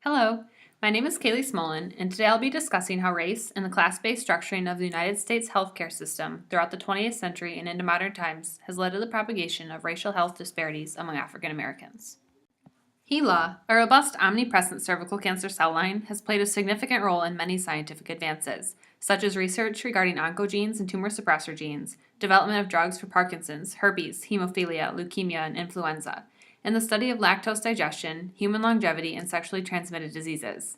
Hello, my name is Kaylee Smolin, and today I'll be discussing how race and the class-based structuring of the United States healthcare system throughout the 20th century and into modern times has led to the propagation of racial health disparities among African Americans. Hela, a robust omnipresent cervical cancer cell line, has played a significant role in many scientific advances, such as research regarding oncogenes and tumor suppressor genes, development of drugs for Parkinson's, herpes, hemophilia, leukemia, and influenza, and the study of lactose digestion, human longevity, and sexually transmitted diseases.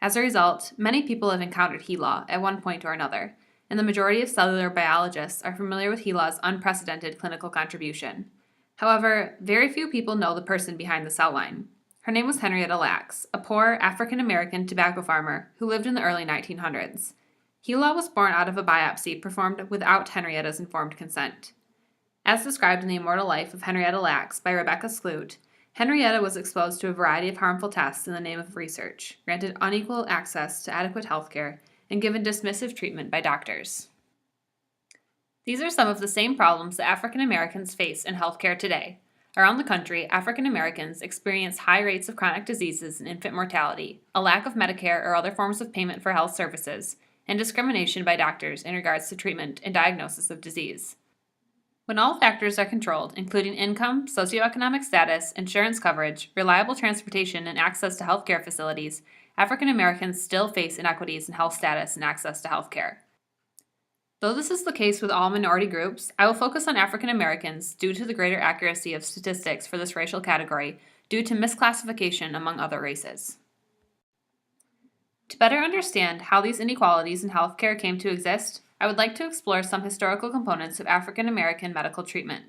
As a result, many people have encountered Hela at one point or another, and the majority of cellular biologists are familiar with Hela's unprecedented clinical contribution. However, very few people know the person behind the cell line. Her name was Henrietta Lacks, a poor African-American tobacco farmer who lived in the early 1900s. Hela was born out of a biopsy performed without Henrietta's informed consent. As described in The Immortal Life of Henrietta Lacks by Rebecca Skloot, Henrietta was exposed to a variety of harmful tests in the name of research, granted unequal access to adequate health care, and given dismissive treatment by doctors. These are some of the same problems that African Americans face in healthcare today. Around the country, African Americans experience high rates of chronic diseases and infant mortality, a lack of Medicare or other forms of payment for health services, and discrimination by doctors in regards to treatment and diagnosis of disease. When all factors are controlled, including income, socioeconomic status, insurance coverage, reliable transportation, and access to healthcare facilities, African Americans still face inequities in health status and access to healthcare. Though this is the case with all minority groups, I will focus on African Americans due to the greater accuracy of statistics for this racial category due to misclassification among other races. To better understand how these inequalities in healthcare came to exist, I would like to explore some historical components of African American medical treatment.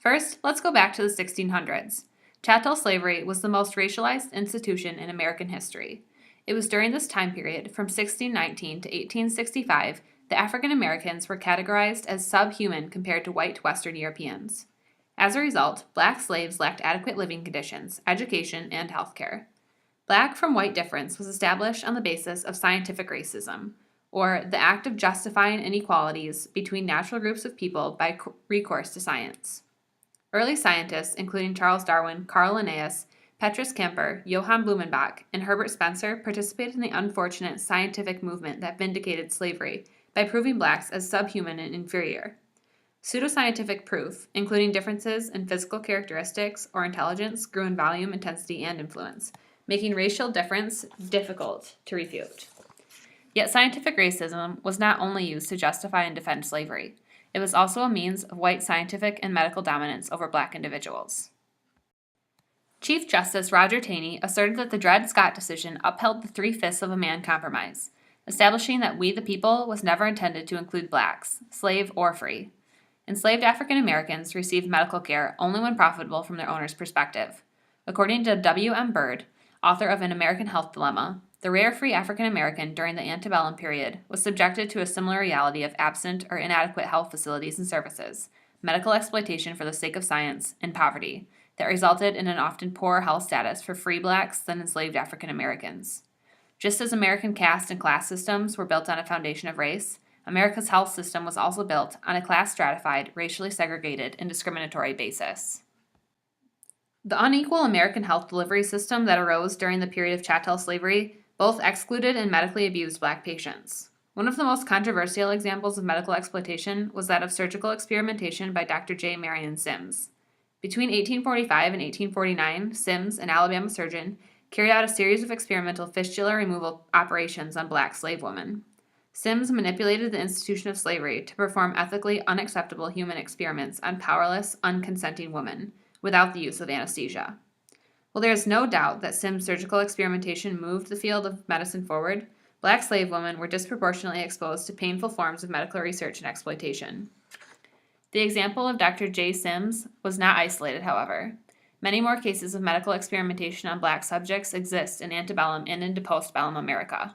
First, let's go back to the 1600s. Chattel slavery was the most racialized institution in American history. It was during this time period, from 1619 to 1865, that African Americans were categorized as subhuman compared to white Western Europeans. As a result, black slaves lacked adequate living conditions, education, and health care. Black from white difference was established on the basis of scientific racism, or the act of justifying inequalities between natural groups of people by recourse to science. Early scientists, including Charles Darwin, Carl Linnaeus, Petrus Kemper, Johann Blumenbach, and Herbert Spencer, participated in the unfortunate scientific movement that vindicated slavery by proving blacks as subhuman and inferior. Pseudoscientific proof, including differences in physical characteristics or intelligence, grew in volume, intensity, and influence, making racial difference difficult to refute. Yet scientific racism was not only used to justify and defend slavery. It was also a means of white scientific and medical dominance over black individuals. Chief Justice Roger Taney asserted that the Dred Scott decision upheld the three-fifths of a man compromise, establishing that we the people was never intended to include blacks, slave or free. Enslaved African Americans received medical care only when profitable from their owner's perspective. According to W. M. Bird, author of An American Health Dilemma, the rare free African American during the antebellum period was subjected to a similar reality of absent or inadequate health facilities and services, medical exploitation for the sake of science, and poverty that resulted in an often poorer health status for free blacks than enslaved African Americans. Just as American caste and class systems were built on a foundation of race, America's health system was also built on a class-stratified, racially segregated, and discriminatory basis. The unequal American health delivery system that arose during the period of chattel slavery both excluded and medically abused black patients. One of the most controversial examples of medical exploitation was that of surgical experimentation by Dr. J. Marion Sims. Between 1845 and 1849, Sims, an Alabama surgeon, carried out a series of experimental fistula removal operations on black slave women. Sims manipulated the institution of slavery to perform ethically unacceptable human experiments on powerless, unconsenting women without the use of anesthesia. While there is no doubt that Sims' surgical experimentation moved the field of medicine forward, black slave women were disproportionately exposed to painful forms of medical research and exploitation. The example of Dr. J. Sims was not isolated, however. Many more cases of medical experimentation on black subjects exist in antebellum and into postbellum America.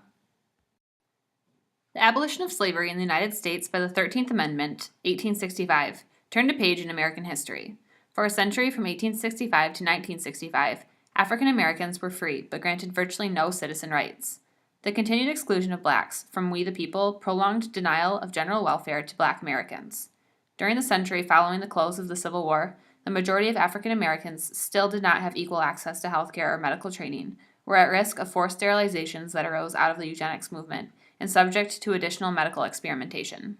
The abolition of slavery in the United States by the 13th Amendment, 1865, turned a page in American history. For a century from 1865 to 1965, African Americans were free but granted virtually no citizen rights. The continued exclusion of blacks from we the people prolonged denial of general welfare to black Americans. During the century following the close of the Civil War, the majority of African Americans still did not have equal access to health care or medical training, were at risk of forced sterilizations that arose out of the eugenics movement and subject to additional medical experimentation.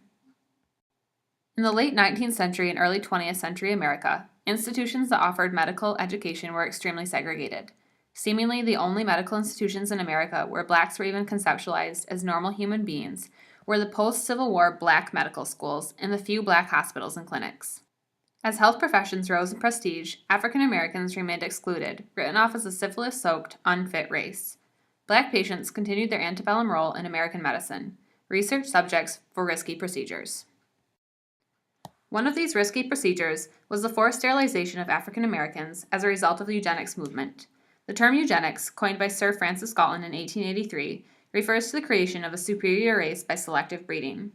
In the late 19th century and early 20th century America, institutions that offered medical education were extremely segregated. Seemingly the only medical institutions in America where blacks were even conceptualized as normal human beings were the post-Civil War black medical schools and the few black hospitals and clinics. As health professions rose in prestige, African Americans remained excluded, written off as a syphilis-soaked, unfit race. Black patients continued their antebellum role in American medicine, research subjects for risky procedures. One of these risky procedures was the forced sterilization of African Americans as a result of the eugenics movement. The term eugenics, coined by Sir Francis Galton in 1883, refers to the creation of a superior race by selective breeding.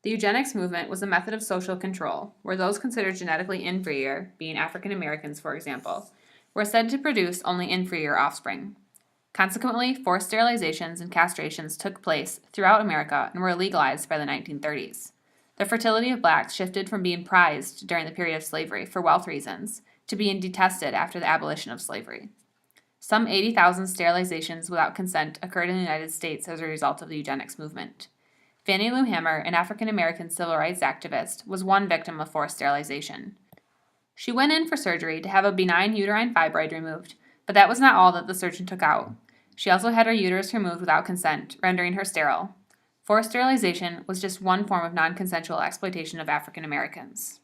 The eugenics movement was a method of social control, where those considered genetically inferior, being African Americans for example, were said to produce only inferior offspring. Consequently, forced sterilizations and castrations took place throughout America and were legalized by the 1930s. The fertility of blacks shifted from being prized during the period of slavery for wealth reasons to being detested after the abolition of slavery. Some 80,000 sterilizations without consent occurred in the United States as a result of the eugenics movement. Fannie Lou Hamer, an African-American civil rights activist, was one victim of forced sterilization. She went in for surgery to have a benign uterine fibroid removed, but that was not all that the surgeon took out. She also had her uterus removed without consent, rendering her sterile. Forced sterilization was just one form of non-consensual exploitation of African Americans.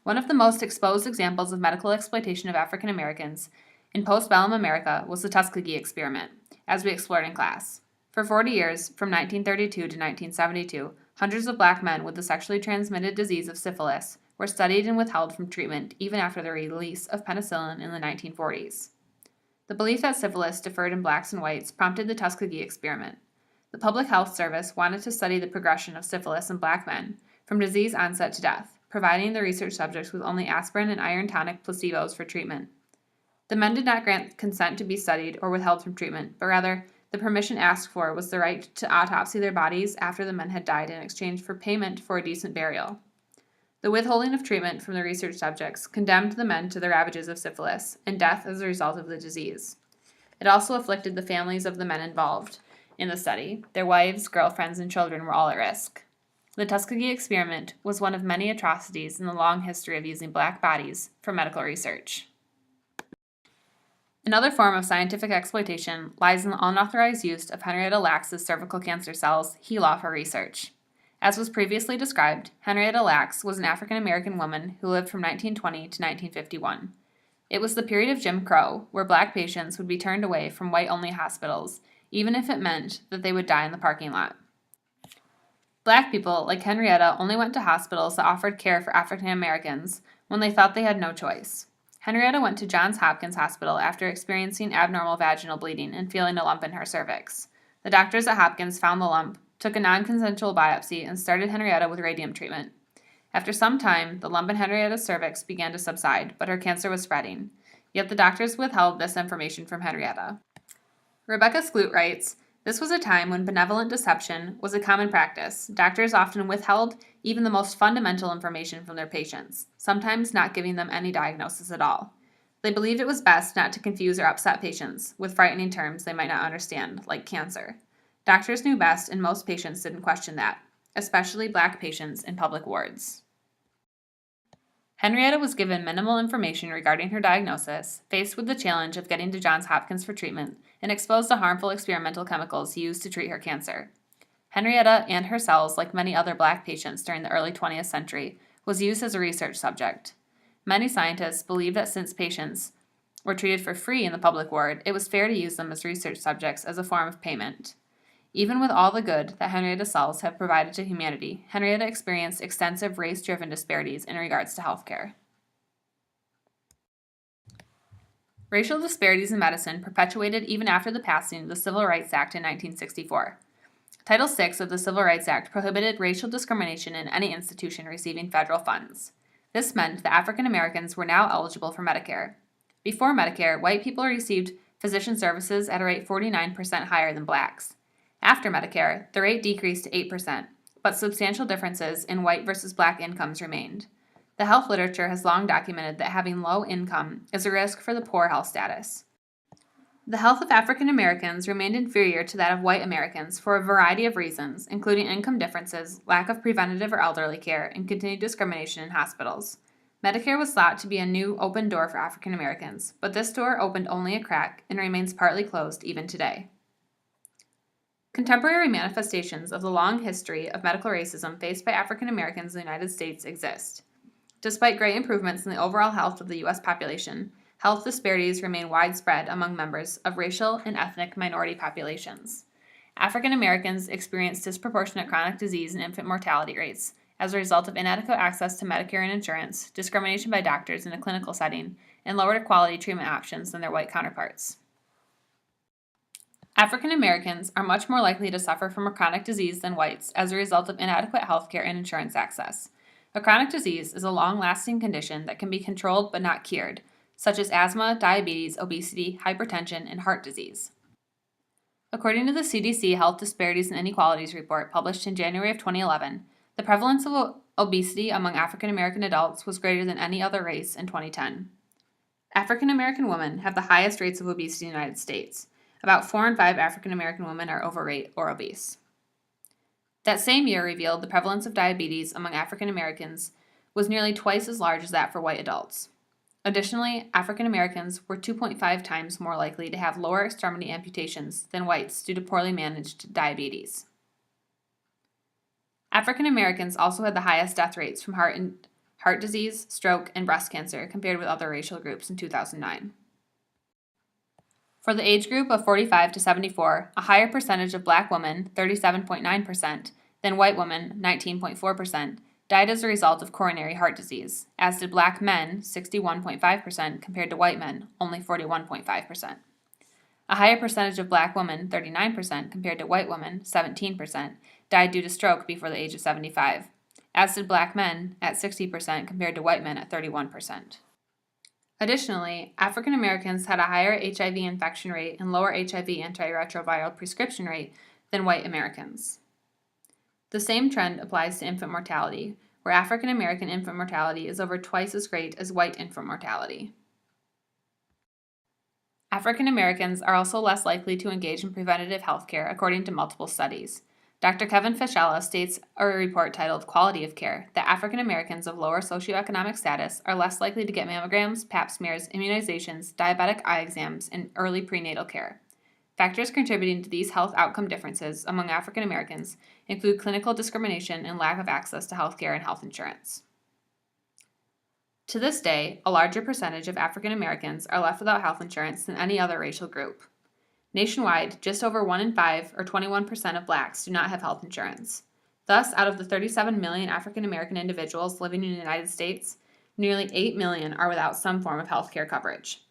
One of the most exposed examples of medical exploitation of African Americans in postbellum America was the Tuskegee Experiment, as we explored in class. For 40 years, from 1932 to 1972, hundreds of black men with the sexually transmitted disease of syphilis were studied and withheld from treatment even after the release of penicillin in the 1940s. The belief that syphilis differed in blacks and whites prompted the Tuskegee Experiment. The Public Health Service wanted to study the progression of syphilis in black men from disease onset to death, providing the research subjects with only aspirin and iron tonic placebos for treatment. The men did not grant consent to be studied or withheld from treatment, but rather, the permission asked for was the right to autopsy their bodies after the men had died in exchange for payment for a decent burial. The withholding of treatment from the research subjects condemned the men to the ravages of syphilis and death as a result of the disease. It also afflicted the families of the men involved in the study. Their wives, girlfriends, and children were all at risk. The Tuskegee Experiment was one of many atrocities in the long history of using black bodies for medical research. Another form of scientific exploitation lies in the unauthorized use of Henrietta Lacks's cervical cancer cells, Hela, for research. As was previously described, Henrietta Lacks was an African-American woman who lived from 1920 to 1951. It was the period of Jim Crow, where black patients would be turned away from white-only hospitals, even if it meant that they would die in the parking lot. Black people, like Henrietta, only went to hospitals that offered care for African Americans when they thought they had no choice. Henrietta went to Johns Hopkins Hospital after experiencing abnormal vaginal bleeding and feeling a lump in her cervix. The doctors at Hopkins found the lump, took a non-consensual biopsy, and started Henrietta with radium treatment. After some time, the lump in Henrietta's cervix began to subside, but her cancer was spreading. Yet the doctors withheld this information from Henrietta. Rebecca Skloot writes, "This was a time when benevolent deception was a common practice. Doctors often withheld even the most fundamental information from their patients, sometimes not giving them any diagnosis at all. They believed it was best not to confuse or upset patients with frightening terms they might not understand, like cancer. Doctors knew best, and most patients didn't question that, especially black patients in public wards." Henrietta was given minimal information regarding her diagnosis, faced with the challenge of getting to Johns Hopkins for treatment, and exposed to harmful experimental chemicals used to treat her cancer. Henrietta and her cells, like many other black patients during the early 20th century, was used as a research subject. Many scientists believe that since patients were treated for free in the public ward, it was fair to use them as research subjects as a form of payment. Even with all the good that Henrietta's cells have provided to humanity, Henrietta experienced extensive race-driven disparities in regards to healthcare. Racial disparities in medicine perpetuated even after the passing of the Civil Rights Act in 1964. Title VI of the Civil Rights Act prohibited racial discrimination in any institution receiving federal funds. This meant that African Americans were now eligible for Medicare. Before Medicare, white people received physician services at a rate 49% higher than blacks. After Medicare, the rate decreased to 8%, but substantial differences in white versus black incomes remained. The health literature has long documented that having low income is a risk for the poor health status. The health of African Americans remained inferior to that of white Americans for a variety of reasons, including income differences, lack of preventative or elderly care, and continued discrimination in hospitals. Medicare was thought to be a new open door for African Americans, but this door opened only a crack and remains partly closed even today. Contemporary manifestations of the long history of medical racism faced by African Americans in the United States exist. Despite great improvements in the overall health of the U.S. population, health disparities remain widespread among members of racial and ethnic minority populations. African Americans experience disproportionate chronic disease and infant mortality rates as a result of inadequate access to Medicare and insurance, discrimination by doctors in a clinical setting, and lower quality treatment options than their white counterparts. African Americans are much more likely to suffer from a chronic disease than whites as a result of inadequate healthcare and insurance access. A chronic disease is a long-lasting condition that can be controlled but not cured, such as asthma, diabetes, obesity, hypertension, and heart disease. According to the CDC Health Disparities and Inequalities report published in January of 2011, the prevalence of obesity among African American adults was greater than any other race in 2010. African American women have the highest rates of obesity in the United States. About 4 in 5 African American women are overweight or obese. That same year revealed the prevalence of diabetes among African Americans was nearly twice as large as that for white adults. Additionally, African Americans were 2.5 times more likely to have lower extremity amputations than whites due to poorly managed diabetes. African Americans also had the highest death rates from heart disease, stroke, and breast cancer compared with other racial groups in 2009. For the age group of 45 to 74, a higher percentage of black women, 37.9%, than white women, 19.4%, died as a result of coronary heart disease, as did black men, 61.5%, compared to white men, only 41.5%. A higher percentage of black women, 39%, compared to white women, 17%, died due to stroke before the age of 75, as did black men at 60% compared to white men at 31%. Additionally, African Americans had a higher HIV infection rate and lower HIV antiretroviral prescription rate than white Americans. The same trend applies to infant mortality, where African American infant mortality is over twice as great as white infant mortality. African Americans are also less likely to engage in preventative health care, according to multiple studies. Dr. Kevin Fischella states in a report titled Quality of Care that African Americans of lower socioeconomic status are less likely to get mammograms, pap smears, immunizations, diabetic eye exams, and early prenatal care. Factors contributing to these health outcome differences among African Americans include clinical discrimination and lack of access to health care and health insurance. To this day, a larger percentage of African Americans are left without health insurance than any other racial group. Nationwide, just over 1 in 5, or 21% of blacks, do not have health insurance. Thus, out of the 37 million African American individuals living in the United States, nearly 8 million are without some form of health care coverage.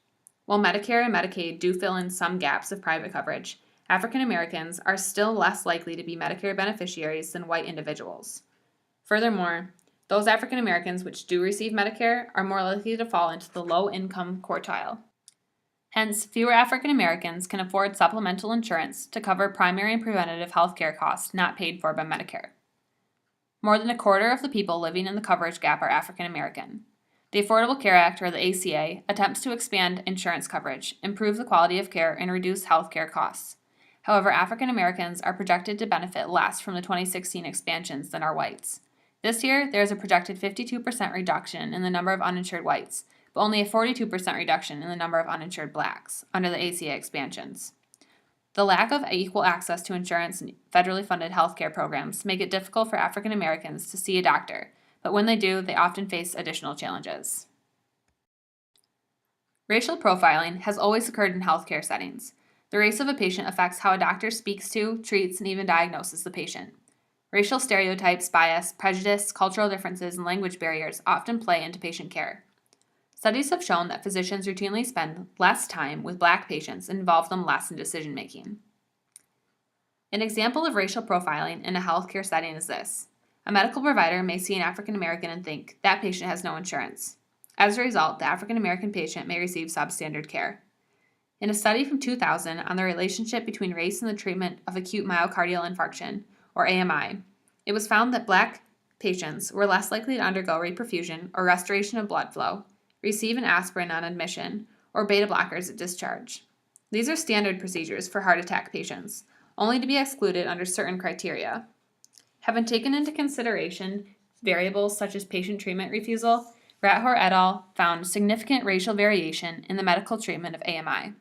While Medicare and Medicaid do fill in some gaps of private coverage, African Americans are still less likely to be Medicare beneficiaries than white individuals. Furthermore, those African Americans which do receive Medicare are more likely to fall into the low-income quartile. Hence, fewer African Americans can afford supplemental insurance to cover primary and preventative health care costs not paid for by Medicare. More than a quarter of the people living in the coverage gap are African American. The Affordable Care Act, or the ACA, attempts to expand insurance coverage, improve the quality of care, and reduce health care costs. However, African Americans are projected to benefit less from the 2016 expansions than are whites. This year, there is a projected 52% reduction in the number of uninsured whites, but only a 42% reduction in the number of uninsured blacks under the ACA expansions. The lack of equal access to insurance and federally funded healthcare programs make it difficult for African Americans to see a doctor, but when they do, they often face additional challenges. Racial profiling has always occurred in healthcare settings. The race of a patient affects how a doctor speaks to, treats, and even diagnoses the patient. Racial stereotypes, bias, prejudice, cultural differences, and language barriers often play into patient care. Studies have shown that physicians routinely spend less time with black patients and involve them less in decision-making. An example of racial profiling in a healthcare setting is this. A medical provider may see an African American and think, that patient has no insurance. As a result, the African American patient may receive substandard care. In a study from 2000 on the relationship between race and the treatment of acute myocardial infarction, or AMI, it was found that black patients were less likely to undergo reperfusion or restoration of blood flow, receive an aspirin on admission, or beta blockers at discharge. These are standard procedures for heart attack patients, only to be excluded under certain criteria. Having taken into consideration variables such as patient treatment refusal, Rathore et al. Found significant racial variation in the medical treatment of AMI.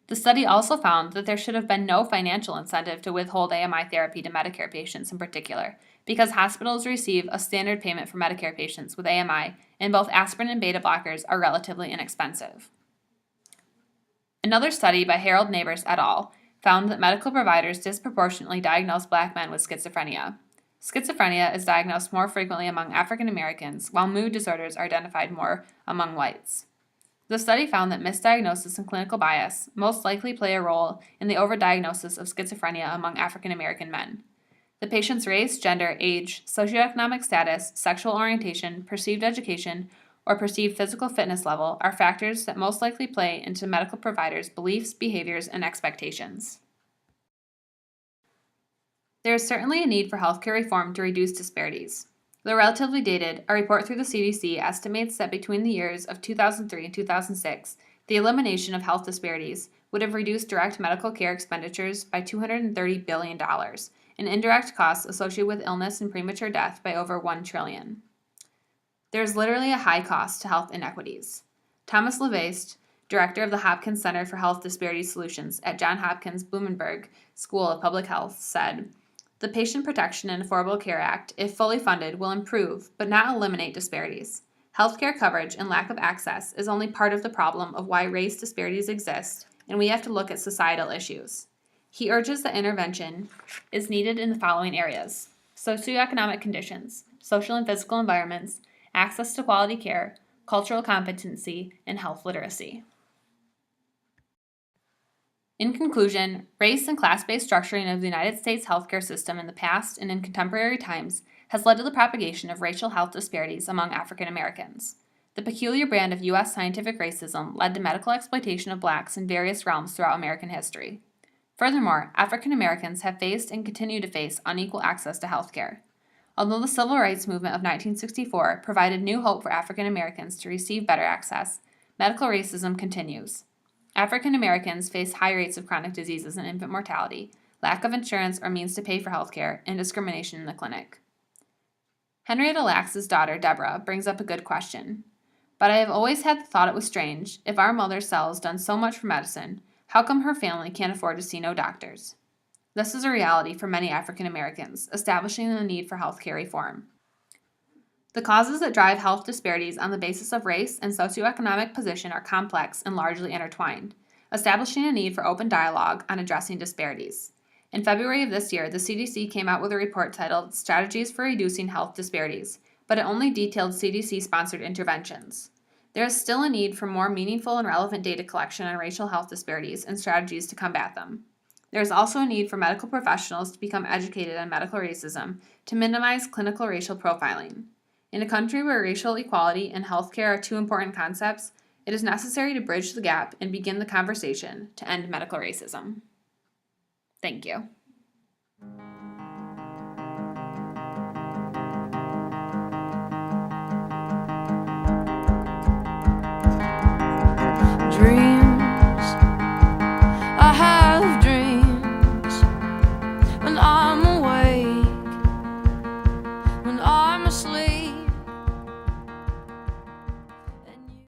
The study also found that there should have been no financial incentive to withhold AMI therapy to Medicare patients in particular, because hospitals receive a standard payment for Medicare patients with AMI, and both aspirin and beta blockers are relatively inexpensive. Another study by Harold Neighbors et al. Found that medical providers disproportionately diagnose Black men with schizophrenia. Schizophrenia is diagnosed more frequently among African Americans, while mood disorders are identified more among whites. The study found that misdiagnosis and clinical bias most likely play a role in the overdiagnosis of schizophrenia among African American men. The patient's race, gender, age, socioeconomic status, sexual orientation, perceived education, or perceived physical fitness level are factors that most likely play into medical providers' beliefs, behaviors, and expectations. There is certainly a need for healthcare reform to reduce disparities. Though relatively dated, a report through the CDC estimates that between the years of 2003 and 2006, the elimination of health disparities would have reduced direct medical care expenditures by $230 billion and indirect costs associated with illness and premature death by over $1 trillion. There is literally a high cost to health inequities. Thomas Levaste, director of the Hopkins Center for Health Disparity Solutions at Johns Hopkins Blumenberg School of Public Health, said, "The Patient Protection and Affordable Care Act, if fully funded, will improve, but not eliminate disparities. Healthcare coverage and lack of access is only part of the problem of why race disparities exist, and we have to look at societal issues." He urges that intervention is needed in the following areas: socioeconomic conditions, social and physical environments, access to quality care, cultural competency, and health literacy. In conclusion, race and class-based structuring of the United States healthcare system in the past and in contemporary times has led to the propagation of racial health disparities among African Americans. The peculiar brand of U.S. scientific racism led to medical exploitation of blacks in various realms throughout American history. Furthermore, African Americans have faced and continue to face unequal access to healthcare. Although the Civil Rights Movement of 1964 provided new hope for African Americans to receive better access, medical racism continues. African Americans face high rates of chronic diseases and infant mortality, lack of insurance or means to pay for health care, and discrimination in the clinic. Henrietta Lacks' daughter, Deborah, brings up a good question. "But I have always had the thought it was strange, if our mother Sel's done so much for medicine, how come her family can't afford to see no doctors?" This is a reality for many African Americans, establishing the need for health care reform. The causes that drive health disparities on the basis of race and socioeconomic position are complex and largely intertwined, establishing a need for open dialogue on addressing disparities. In February of this year, the CDC came out with a report titled Strategies for Reducing Health Disparities, but it only detailed CDC-sponsored interventions. There is still a need for more meaningful and relevant data collection on racial health disparities and strategies to combat them. There is also a need for medical professionals to become educated on medical racism to minimize clinical racial profiling. In a country where racial equality and healthcare are two important concepts, it is necessary to bridge the gap and begin the conversation to end medical racism. Thank you.